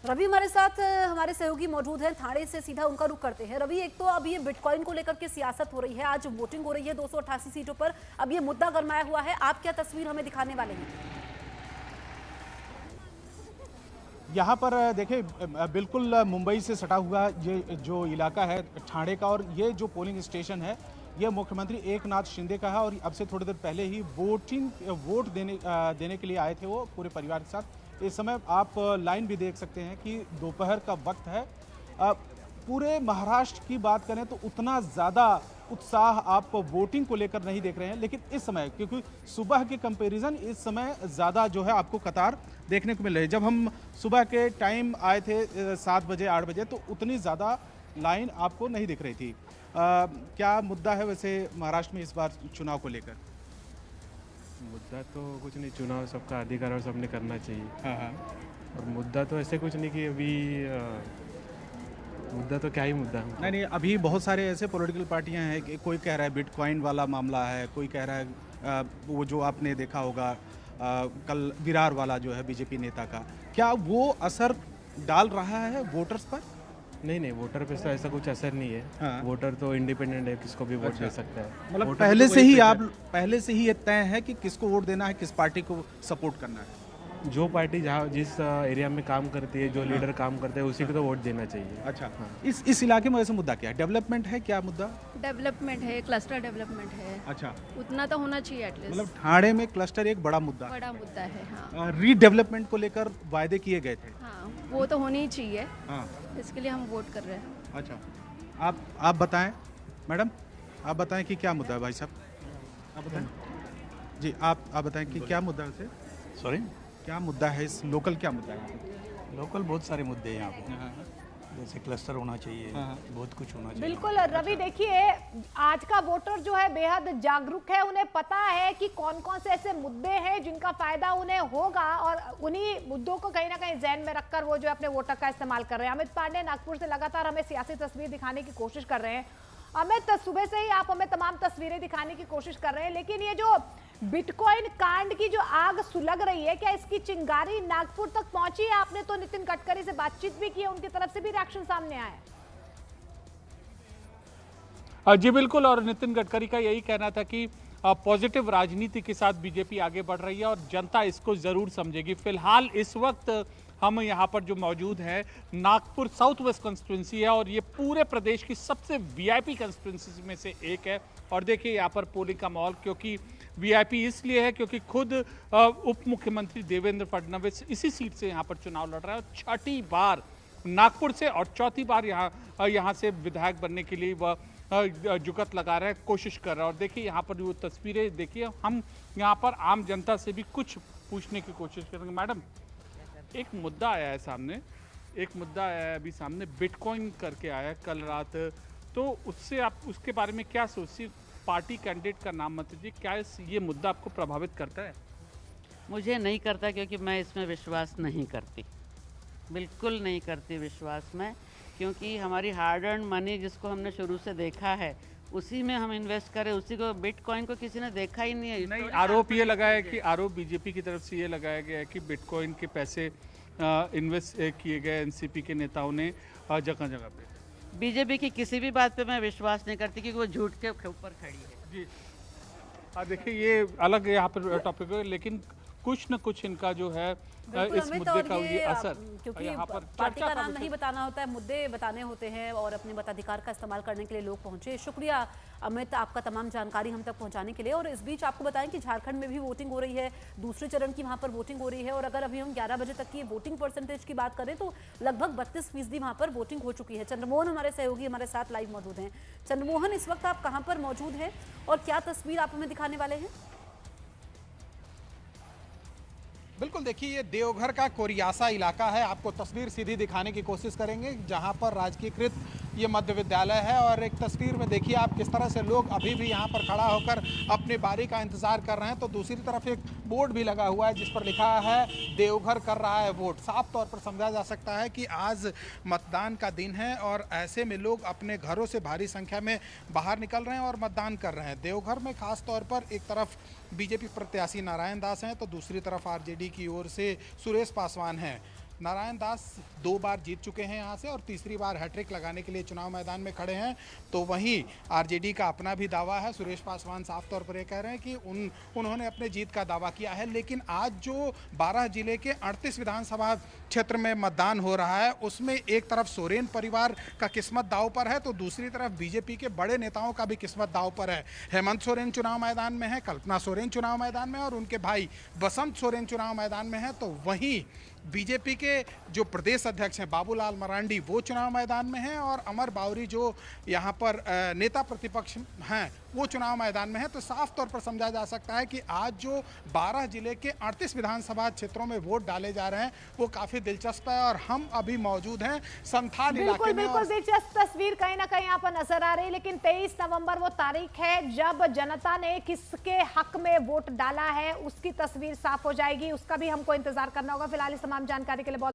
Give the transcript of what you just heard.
रवि हमारे साथ हमारे सहयोगी मौजूद हैं, थाने से सीधा उनका रुख करते हैं। रवि, एक तो अब ये बिटकॉइन को लेकर के सियासत हो रही है, आज वोटिंग हो रही है 288 सीटों पर, अब ये मुद्दा गरमाया हुआ है, आप क्या तस्वीर हमें दिखाने वाले हैं? यहाँ पर देखिए, बिल्कुल मुंबई से सटा हुआ ये जो इलाका है ठाणे का, और ये जो पोलिंग स्टेशन है ये मुख्यमंत्री एकनाथ शिंदे का है। और अब से थोड़ी देर पहले ही वोट देने के लिए आए थे वो पूरे परिवार के साथ। इस समय आप लाइन भी देख सकते हैं कि दोपहर का वक्त है। पूरे महाराष्ट्र की बात करें तो उतना ज़्यादा उत्साह आप वोटिंग को लेकर नहीं देख रहे हैं, लेकिन इस समय क्योंकि सुबह के कंपैरिजन इस समय ज़्यादा जो है आपको कतार देखने को मिल रही है। जब हम सुबह के टाइम आए थे 7 बजे 8 बजे तो उतनी ज़्यादा लाइन आपको नहीं दिख रही थी। क्या मुद्दा है वैसे महाराष्ट्र में इस बार चुनाव को लेकर? मुद्दा तो कुछ नहीं, चुनाव सबका अधिकार और सबने करना चाहिए। हाँ हाँ। और मुद्दा तो ऐसे कुछ नहीं कि अभी मुद्दा तो क्या ही मुद्दा है। नहीं नहीं, अभी बहुत सारे ऐसे पॉलिटिकल पार्टियां हैं कि कोई कह रहा है बिटकॉइन वाला मामला है, कोई कह रहा है वो जो आपने देखा होगा कल विरार वाला जो है बीजेपी नेता का, क्या वो असर डाल रहा है वोटर्स पर? नहीं, वोटर पे तो ऐसा कुछ असर नहीं है। हाँ। वोटर तो इंडिपेंडेंट है, किसको भी वोट अच्छा। दे सकता है। मतलब वोटर पहले तो से कोई ही फिक्र- पहले से ही ये तय है कि किसको वोट देना है, किस पार्टी को सपोर्ट करना है? जो पार्टी जहाँ जिस एरिया में काम करती है, जो लीडर काम करते हैं, उसी को तो वोट देना चाहिए। अच्छा। हाँ। इस इलाके में वैसे मुद्दा क्या है? डेवलपमेंट है क्या मुद्दा? डेवलपमेंट है, क्लस्टर डेवलपमेंट है, अच्छा, उतना तो होना चाहिए एटलीस्ट। मतलब ठाणे में क्लस्टर एक बड़ा मुद्दा है। बड़ा मुद्दा है। हाँ रीडेवलपमेंट को लेकर वायदे किए गए थे। हाँ, वो तो होनी ही चाहिए, हाँ। इसके लिए हम वोट कर रहे हैं। अच्छा, आप बताएं मैडम, आप बताएं कि क्या मुद्दा है? भाई साहब आप बताएं जी, आप बताएं कि क्या मुद्दा है वैसे? सॉरी, क्या मुद्दा है इस लोकल, क्या मुद्दा है? लोकल बहुत सारे मुद्दे हैं यहाँ पे, जैसे क्लस्टर होना चाहिए, हाँ। बहुत कुछ होना चाहिए। बिल्कुल रवि, देखिए आज का वोटर जो है बेहद जागरूक है, उन्हें पता है कि कौन कौन से ऐसे मुद्दे हैं जिनका फायदा उन्हें होगा, और उन्हीं मुद्दों को कहीं ना कहीं ज़हन में रखकर वो जो अपने वोटर का इस्तेमाल कर रहे हैं। अमित पांडे नागपुर से लगातार हमें सियासी तस्वीर दिखाने की कोशिश कर रहे हैं। अमित, सुबह से ही आप हमें तमाम तस्वीरें दिखाने की कोशिश कर रहे हैं, लेकिन ये जो बिटकॉइन कांड की जो आग सुलग रही है, क्या इसकी चिंगारी नागपुर तक पहुंची है? आपने तो नितिन गडकरी से बातचीत भी की है, उनकी तरफ से भी रिएक्शन सामने आया है। जी बिल्कुल, और नितिन गडकरी का यही कहना था कि पॉजिटिव राजनीति के साथ बीजेपी आगे बढ़ रही है और जनता इसको जरूर समझेगी। फिलहाल इस वक्त हम यहाँ पर जो मौजूद हैं, नागपुर साउथ वेस्ट कंस्टिट्यूंसी है और ये पूरे प्रदेश की सबसे वीआईपी कंस्टिट्यूंसी में से एक है। और देखिए यहाँ पर पोलिंग का माहौल, क्योंकि वीआईपी इसलिए है क्योंकि खुद उप मुख्यमंत्री देवेंद्र फडणवीस इसी सीट से यहाँ पर चुनाव लड़ रहा है, और छठी बार नागपुर से और चौथी बार यहाँ से विधायक बनने के लिए वह जुगत लगा रहे हैं, कोशिश कर रहा है। और देखिए यहाँ पर वो तस्वीरें देखिए, हम यहाँ पर आम जनता से भी कुछ पूछने की कोशिश करेंगे। मैडम, एक मुद्दा आया है सामने, एक मुद्दा आया है अभी सामने, बिटकॉइन करके आया है कल रात, तो उससे आप उसके बारे में क्या सोचती? पार्टी कैंडिडेट का नाम मत लीजिए, क्या ये मुद्दा आपको प्रभावित करता है? मुझे नहीं करता, क्योंकि मैं इसमें विश्वास नहीं करती, बिल्कुल नहीं करती विश्वास में, क्योंकि हमारी हार्ड अर्न मनी जिसको हमने शुरू से देखा है उसी में हम इन्वेस्ट करें, उसी को, बिटकॉइन को किसी ने देखा ही नहीं है। नहीं, आरोप ये लगाया है कि आरोप बीजेपी की तरफ से ये लगाया गया है कि बिटकॉइन के पैसे इन्वेस्ट किए गए एनसीपी के नेताओं ने जगह जगह पे। बीजेपी की किसी भी बात पे मैं विश्वास नहीं करती, क्योंकि वो झूठ के ऊपर खड़ी है। जी देखिए, ये अलग यहाँ पर टॉपिक है, लेकिन कुछ न कुछ इनका जो है इस मुद्दे का ये असर, क्योंकि यहाँ पर पार्टी चर्चा का नाम विषय- नहीं बताना होता है, मुद्दे बताने होते हैं और अपने मताधिकार का इस्तेमाल करने के लिए लोग पहुंचे। शुक्रिया अमित, आपका तमाम जानकारी हम तक पहुंचाने के लिए। और इस बीच आपको बताएं कि झारखंड में भी वोटिंग हो रही है, दूसरे चरण की वहां पर वोटिंग हो रही है, और अगर अभी हम 11 बजे तक की वोटिंग परसेंटेज की बात करें तो लगभग 32% वहां पर वोटिंग हो चुकी है। चंद्रमोहन हमारे सहयोगी हमारे साथ लाइव मौजूद हैं। चंद्रमोहन, इस वक्त आप कहाँ पर मौजूद हैं और क्या तस्वीर आप हमें दिखाने वाले हैं? बिल्कुल, देखिए ये देवघर का कोरियासा इलाका है, आपको तस्वीर सीधी दिखाने की कोशिश करेंगे, जहां पर राजकीयकृत ये मध्य विद्यालय है। और एक तस्वीर में देखिए आप किस तरह से लोग अभी भी यहां पर खड़ा होकर अपनी बारी का इंतजार कर रहे हैं। तो दूसरी तरफ एक बोर्ड भी लगा हुआ है जिस पर लिखा है देवघर कर रहा है वोट। साफ तौर पर समझा जा सकता है कि आज मतदान का दिन है और ऐसे में लोग अपने घरों से भारी संख्या में बाहर निकल रहे हैं और मतदान कर रहे हैं। देवघर में खास तौर पर एक तरफ बीजेपी प्रत्याशी नारायण दास हैं तो दूसरी तरफ आरजेडी की ओर से सुरेश पासवान हैं। नारायण दास 2 बार जीत चुके हैं यहाँ से और तीसरी बार हैट्रिक लगाने के लिए चुनाव मैदान में खड़े हैं। तो वहीं आरजेडी का अपना भी दावा है। सुरेश पासवान साफ तौर पर ये कह रहे हैं कि उन्होंने अपने जीत का दावा किया है, लेकिन आज जो 12 जिले के 38 विधानसभा क्षेत्र में मतदान हो रहा है उसमें एक तरफ सोरेन परिवार का किस्मत दांव पर है तो दूसरी तरफ बीजेपी के बड़े नेताओं का भी किस्मत दांव पर है। हेमंत सोरेन चुनाव मैदान में है, कल्पना सोरेन चुनाव मैदान में है और उनके भाई बसंत सोरेन चुनाव मैदान में है। तो वहीं बीजेपी के जो प्रदेश अध्यक्ष हैं बाबूलाल मरांडी वो चुनाव मैदान में हैं और अमर बावरी जो यहाँ पर नेता प्रतिपक्ष हैं वो चुनाव मैदान में है। तो साफ तौर पर समझा जा सकता है कि आज जो 12 जिले के 38 विधानसभा क्षेत्रों में वोट डाले जा रहे हैं वो काफी दिलचस्प है और हम अभी मौजूद हैं संथाल इलाके में। बिल्कुल दिलचस्प तस्वीर कहीं ना कहीं यहाँ पर नजर आ रही है, लेकिन 23 नवंबर वो तारीख है जब जनता ने किसके हक में वोट डाला है, उसकी तस्वीर साफ हो जाएगी। उसका भी हमको इंतजार करना होगा। फिलहाल इस तमाम जानकारी के लिए बहुत